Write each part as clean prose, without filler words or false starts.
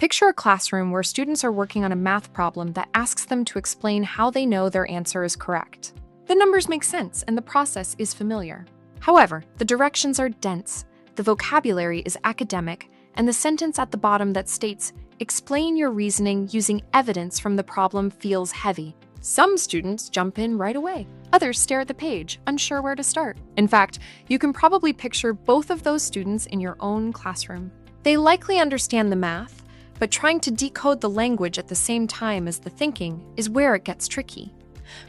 Picture a classroom where students are working on a math problem that asks them to explain how they know their answer is correct. The numbers make sense and the process is familiar. However, the directions are dense, the vocabulary is academic, and the sentence at the bottom that states, "Explain your reasoning using evidence from the problem" feels heavy. Some students jump in right away. Others stare at the page, unsure where to start. In fact, you can probably picture both of those students in your own classroom. They likely understand the math, but trying to decode the language at the same time as the thinking is where it gets tricky.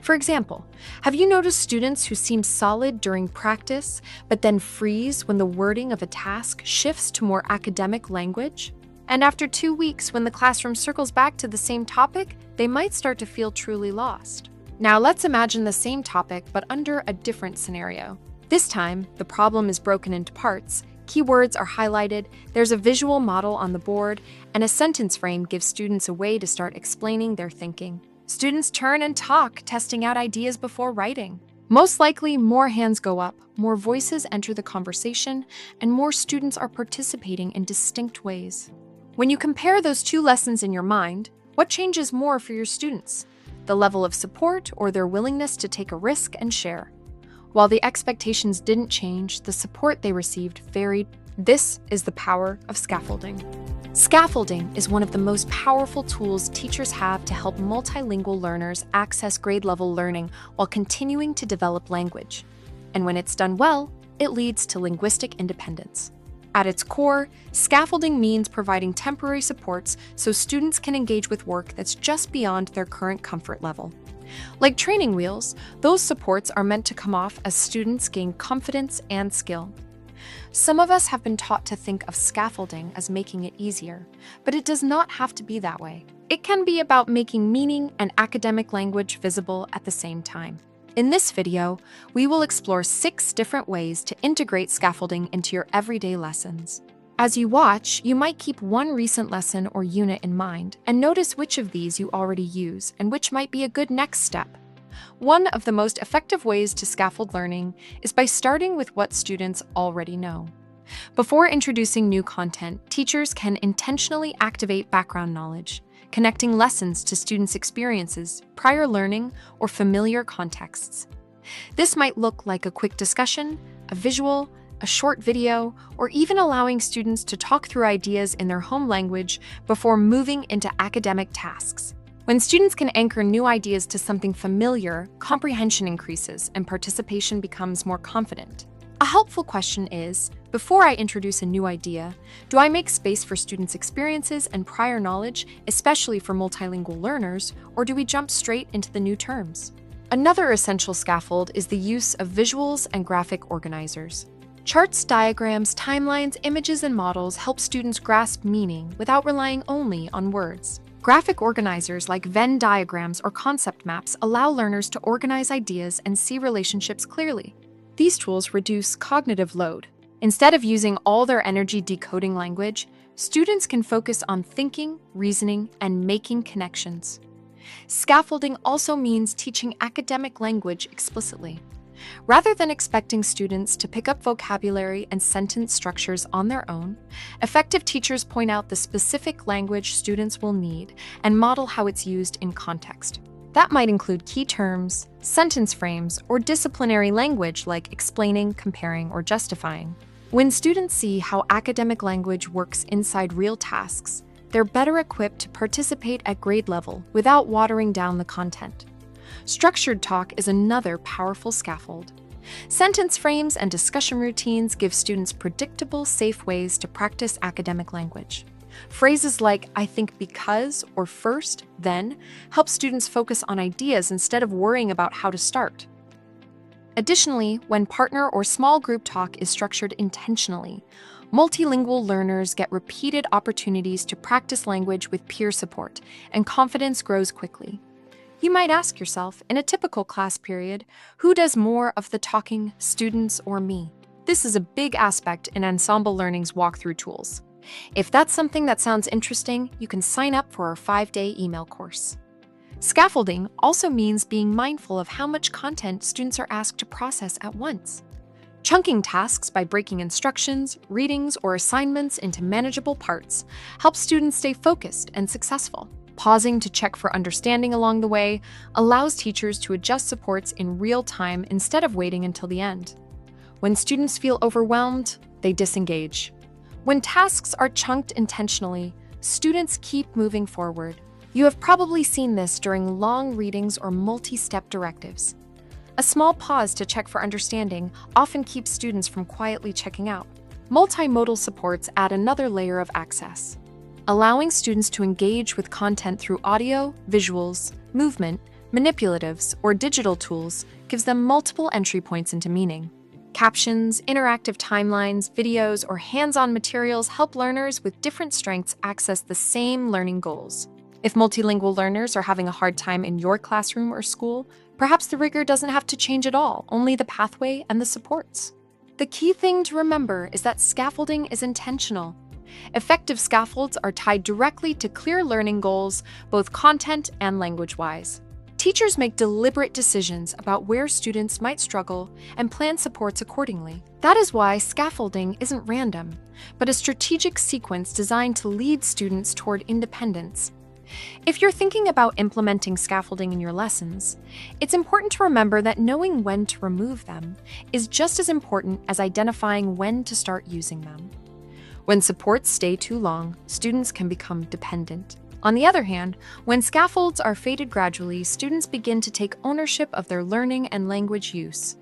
For example, have you noticed students who seem solid during practice, but then freeze when the wording of a task shifts to more academic language? And after 2 weeks, when the classroom circles back to the same topic, they might start to feel truly lost. Now let's imagine the same topic, but under a different scenario. This time, the problem is broken into parts, keywords are highlighted, there's a visual model on the board, and a sentence frame gives students a way to start explaining their thinking. Students turn and talk, testing out ideas before writing. Most likely, more hands go up, more voices enter the conversation, and more students are participating in distinct ways. When you compare those two lessons in your mind, what changes more for your students? The level of support or their willingness to take a risk and share? While the expectations didn't change, the support they received varied. This is the power of scaffolding. Scaffolding is one of the most powerful tools teachers have to help multilingual learners access grade-level learning while continuing to develop language. And when it's done well, it leads to linguistic independence. At its core, scaffolding means providing temporary supports so students can engage with work that's just beyond their current comfort level. Like training wheels, those supports are meant to come off as students gain confidence and skill. Some of us have been taught to think of scaffolding as making it easier, but it does not have to be that way. It can be about making meaning and academic language visible at the same time. In this video, we will explore 6 different ways to integrate scaffolding into your everyday lessons. As you watch, you might keep one recent lesson or unit in mind and notice which of these you already use and which might be a good next step. One of the most effective ways to scaffold learning is by starting with what students already know. Before introducing new content, teachers can intentionally activate background knowledge, connecting lessons to students' experiences, prior learning, or familiar contexts. This might look like a quick discussion, a visual, a short video, or even allowing students to talk through ideas in their home language before moving into academic tasks. When students can anchor new ideas to something familiar, comprehension increases and participation becomes more confident. A helpful question is, before I introduce a new idea, do I make space for students' experiences and prior knowledge, especially for multilingual learners, or do we jump straight into the new terms? Another essential scaffold is the use of visuals and graphic organizers. Charts, diagrams, timelines, images, and models help students grasp meaning without relying only on words. Graphic organizers like Venn diagrams or concept maps allow learners to organize ideas and see relationships clearly. These tools reduce cognitive load. Instead of using all their energy decoding language, students can focus on thinking, reasoning, and making connections. Scaffolding also means teaching academic language explicitly. Rather than expecting students to pick up vocabulary and sentence structures on their own, effective teachers point out the specific language students will need and model how it's used in context. That might include key terms, sentence frames, or disciplinary language like explaining, comparing, or justifying. When students see how academic language works inside real tasks, they're better equipped to participate at grade level without watering down the content. Structured talk is another powerful scaffold. Sentence frames and discussion routines give students predictable, safe ways to practice academic language. Phrases like "I think because" or "first, then" help students focus on ideas instead of worrying about how to start. Additionally, when partner or small group talk is structured intentionally, multilingual learners get repeated opportunities to practice language with peer support, and confidence grows quickly. You might ask yourself, in a typical class period, who does more of the talking, students or me? This is a big aspect in Ensemble Learning's walkthrough tools. If that's something that sounds interesting, you can sign up for our 5-day email course. Scaffolding also means being mindful of how much content students are asked to process at once. Chunking tasks by breaking instructions, readings, or assignments into manageable parts helps students stay focused and successful. Pausing to check for understanding along the way allows teachers to adjust supports in real time instead of waiting until the end. When students feel overwhelmed, they disengage. When tasks are chunked intentionally, students keep moving forward. You have probably seen this during long readings or multi-step directives. A small pause to check for understanding often keeps students from quietly checking out. Multimodal supports add another layer of access, allowing students to engage with content through audio, visuals, movement, manipulatives, or digital tools gives them multiple entry points into meaning. Captions, interactive timelines, videos, or hands-on materials help learners with different strengths access the same learning goals. If multilingual learners are having a hard time in your classroom or school, perhaps the rigor doesn't have to change at all, only the pathway and the supports. The key thing to remember is that scaffolding is intentional. Effective scaffolds are tied directly to clear learning goals, both content and language-wise. Teachers make deliberate decisions about where students might struggle and plan supports accordingly. That is why scaffolding isn't random, but a strategic sequence designed to lead students toward independence. If you're thinking about implementing scaffolding in your lessons, it's important to remember that knowing when to remove them is just as important as identifying when to start using them. When supports stay too long, students can become dependent. On the other hand, when scaffolds are faded gradually, students begin to take ownership of their learning and language use.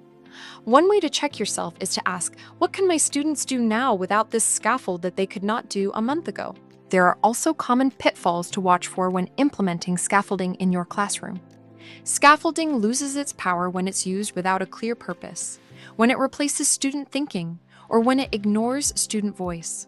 One way to check yourself is to ask, what can my students do now without this scaffold that they could not do a month ago? There are also common pitfalls to watch for when implementing scaffolding in your classroom. Scaffolding loses its power when it's used without a clear purpose, when it replaces student thinking, or when it ignores student voice.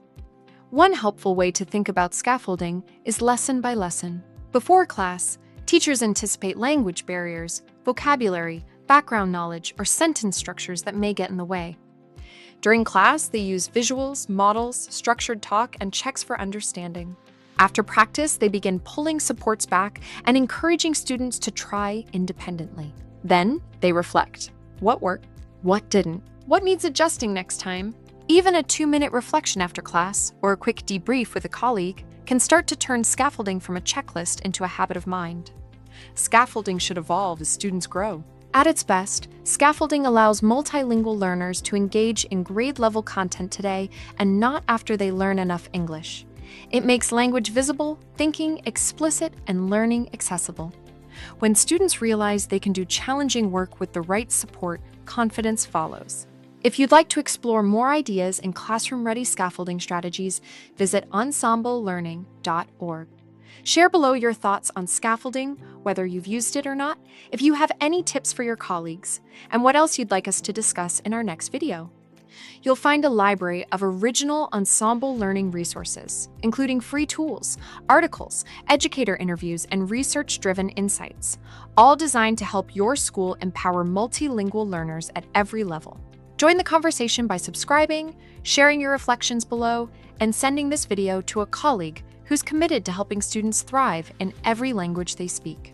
One helpful way to think about scaffolding is lesson by lesson. Before class, teachers anticipate language barriers, vocabulary, background knowledge, or sentence structures that may get in the way. During class, they use visuals, models, structured talk, and checks for understanding. After practice, they begin pulling supports back and encouraging students to try independently. Then, they reflect. What worked? What didn't? What needs adjusting next time? Even a 2-minute reflection after class, or a quick debrief with a colleague, can start to turn scaffolding from a checklist into a habit of mind. Scaffolding should evolve as students grow. At its best, scaffolding allows multilingual learners to engage in grade-level content today and not after they learn enough English. It makes language visible, thinking explicit, and learning accessible. When students realize they can do challenging work with the right support, confidence follows. If you'd like to explore more ideas in classroom-ready scaffolding strategies, visit ensemblelearning.org. Share below your thoughts on scaffolding, whether you've used it or not, if you have any tips for your colleagues, and what else you'd like us to discuss in our next video. You'll find a library of original Ensemble learning resources, including free tools, articles, educator interviews, and research-driven insights, all designed to help your school empower multilingual learners at every level. Join the conversation by subscribing, sharing your reflections below, and sending this video to a colleague who's committed to helping students thrive in every language they speak.